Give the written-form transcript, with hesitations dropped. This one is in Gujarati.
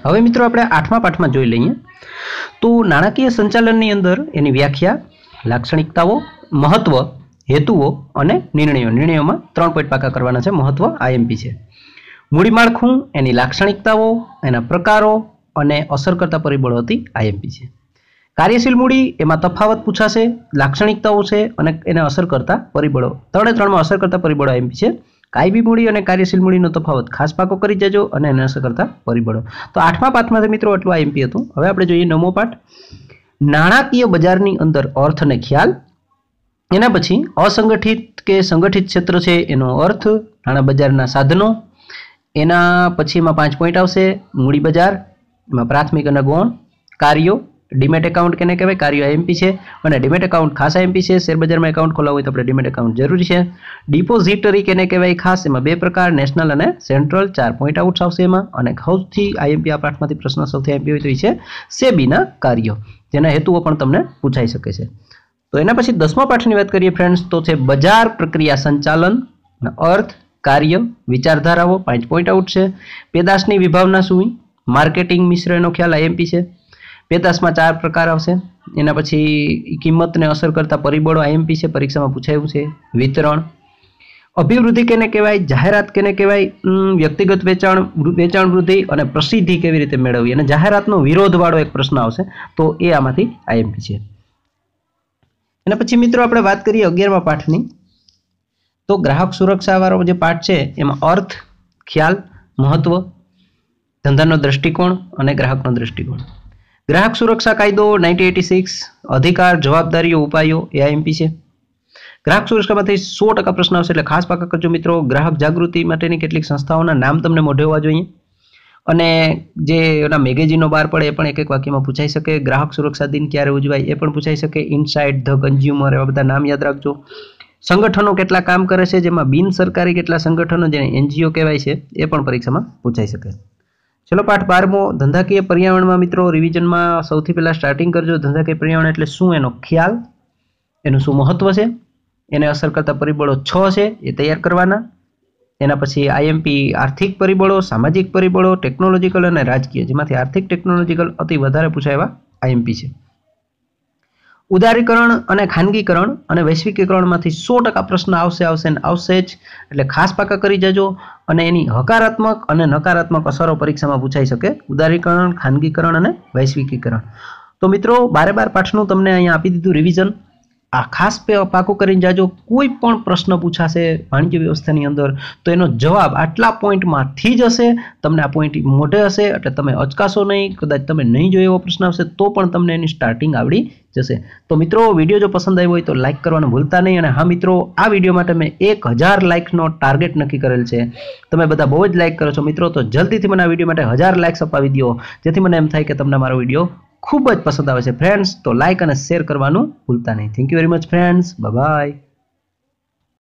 હવે મિત્રો આપણે 8મા પાઠમાં જોઈ લઈએ તો નાણાકીય સંચાલનની અંદર એની વ્યાખ્યા, લાક્ષણિકતાઓ, મહત્વ, હેતુઓ અને નિર્ણયોમાં 3 પોઈન્ટ પાકા કરવાના છે. મહત્વ આઈએમપી છે. મૂડી માળખું, એની લાક્ષણિકતાઓ, એના પ્રકારો અને અસર કરતા પરિબળો હતી આઈએમપી છે. કાર્યશીલ મૂડી એમાં તફાવત પૂછાશે, લાક્ષણિકતાઓ છે અને એને અસર કરતા પરિબળો. 3 અસર કરતા પરિબળો આઈએમપી છે. કાયમી મૂડી અને કાર્યશીલ મૂડીનો તફાવત ખાસ પાકો કરી જજો અને એને અસર કરતા પરિબળો. તો 8મા પાઠમાંથી મિત્રો એટલું આઈએમપી હતું. હવે આપણે જોઈએ 9મો પાઠ, નાણાકીય બજારની અંદર અર્થ અને ખ્યાલ. એના પછી અસંગઠિત કે સંગઠિત ક્ષેત્ર છે એનો અર્થ, નાણાં બજારના સાધનો. એના પછી એમાં 5 પોઈન્ટ આવશે. મૂડી બજાર, એમાં પ્રાથમિક અને ગૌણ કાર્યો. ડીમેટ એકાઉન્ટ કેને કહેવાય? કાર્યો આઈએમપી છે અને ડીમેટ એકાઉન્ટ ખાસ આઈએમપી છે. શેરબજારમાં એકાઉન્ટ ખોલાવવું હોય તો આપણે ડીમેટ એકાઉન્ટ જરૂરી છે. ડિપોઝિટરી કેને કહેવાય? ખાસ. એમાં 2 પ્રકાર, નેશનલ અને સેન્ટ્રલ. 4 પોઈન્ટ આઉટ્સ આવશે એમાં. અને સૌથી આઈએમપી આ પાઠમાંથી પ્રશ્ન સૌથી આઈએમપી હોય તો એ છે સેબીના કાર્યો, જેના હેતુઓ પણ તમને પૂછાઈ શકે છે. તો એના પછી 10મા પાઠની વાત કરીએ ફ્રેન્ડ્સ તો છે બજાર પ્રક્રિયા સંચાલન, અર્થ, કાર્ય, વિચારધારાઓ. 5 પોઈન્ટ આઉટ છે. પેદાશની વિભાવના શું? માર્કેટિંગ મિશ્રનો ખ્યાલ આઈએમપી છે. પેદાશમાં 4 પ્રકાર આવશે. એના પછી કિંમતને અસર કરતા પરિબળો આઈએમપી છે, પરીક્ષામાં પૂછાયું છે. વિતરણ, અભિવૃદ્ધિ કેને કહેવાય? જાહેરાત કેને કહેવાય? વ્યક્તિગત વેચાણ વૃદ્ધિ અને પ્રસિદ્ધિ કેવી રીતે મેળવવી, અને જાહેરાતનો વિરોધવાળો એક પ્રશ્ન આવશે તો એ આમાંથી આઈએમપી છે. એના પછી મિત્રો આપણે વાત કરીએ 11મા પાઠની તો ગ્રાહક સુરક્ષા વાળો જે પાઠ છે એમાં અર્થ, ખ્યાલ, મહત્વ, ધંધાનો દ્રષ્ટિકોણ અને ગ્રાહકનો દ્રષ્ટિકોણ. ગ્રાહક સુરક્ષા કાયદો 1986, અધિકાર, જવાબદારીઓ, ઉપાયો એ આઈએમપી છે. ગ્રાહક સુરક્ષામાંથી 100% પ્રશ્ન આવશે એટલે ખાસ પાકા કરજો મિત્રો. ગ્રાહક જાગૃતિ માટેની કેટલીક સંસ્થાઓના નામ તમને મોઢે હોવા જોઈએ અને જે એના મેગેઝિનો બહાર પડે એ પણ એક વાક્યમાં પૂછાઈ શકે. ગ્રાહક સુરક્ષા દિન ક્યારે ઉજવાય એ પણ પૂછાઈ શકે. ઇનસાઇટ, ધ કન્ઝ્યુમર, એવા બધા નામ યાદ રાખજો. સંગઠનો કેટલા કામ કરે છે, જેમાં બિન સરકારી કેટલા સંગઠનો જેને એનજીઓ કહેવાય છે એ પણ પરીક્ષામાં પૂછાઈ શકે. ચલો પાઠ 12મો, ધંધાકીય પર્યાવરણમાં મિત્રો રિવિઝનમાં સૌથી પહેલા સ્ટાર્ટિંગ કરજો. ધંધાકીય પર્યાવરણ એટલે શું, એનો ખ્યાલ, એનું શું મહત્વ છે, એને અસર કરતા પરિબળો 6 છે એ તૈયાર કરવાના. એના પછી આઈએમપી આર્થિક પરિબળો, સામાજિક પરિબળો, ટેકનોલોજીકલ અને રાજકીય, જેમાંથી આર્થિક ટેકનોલોજીકલ અતિ વધારે પૂછાય એવા આઈએમપી છે. ઉદારીકરણ અને ખાનગીકરણ અને વૈશ્વિકીકરણમાંથી 100% પ્રશ્ન આવશે જ એટલે ખાસ પાકા કરી જજો. અને એની હકારાત્મક અને નકારાત્મક અસરો પરીક્ષામાં પૂછાઈ શકે. ઉદારીકરણ, ખાનગીકરણ અને વૈશ્વિકીકરણ. તો મિત્રો 12 પાઠનું તમને અહીંયા આપી દીધું રિવિઝન. આ ખાસ પાકું કરીને જાજો. કોઈ પણ પ્રશ્ન પૂછાશે વાણિજ્ય વ્યવસ્થાની અંદર તો એનો જવાબ આટલા પોઈન્ટમાંથી જ હશે. તમને આ પોઈન્ટ મોઢે હશે એટલે તમે અચકાશો નહીં. કદાચ તમે નહીં જોયો એવો પ્રશ્ન આવશે તો પણ તમને એની સ્ટાર્ટિંગ આવડી જશે. તો મિત્રો વિડીયો જો પસંદ આવ્યો હોય તો લાઇક કરવાનું ભૂલતા નહીં. અને હા મિત્રો, આ વિડીયો માટે મેં 1000 લાઇકનો ટાર્ગેટ નક્કી કરેલ છે. તમે બધા બહુ જ લાઇક કરો છો મિત્રો, તો જલ્દીથી મને આ વિડીયો માટે 1000 લાઇક્સ અપાવી દો, જેથી મને એમ થાય કે તમને મારો વિડીયો ખૂબ જ પસંદ આવે છે ફ્રેન્ડ્સ. તો લાઇક અને શેર કરવાનું ભૂલતા નહીં. Thank you very much friends. Bye bye.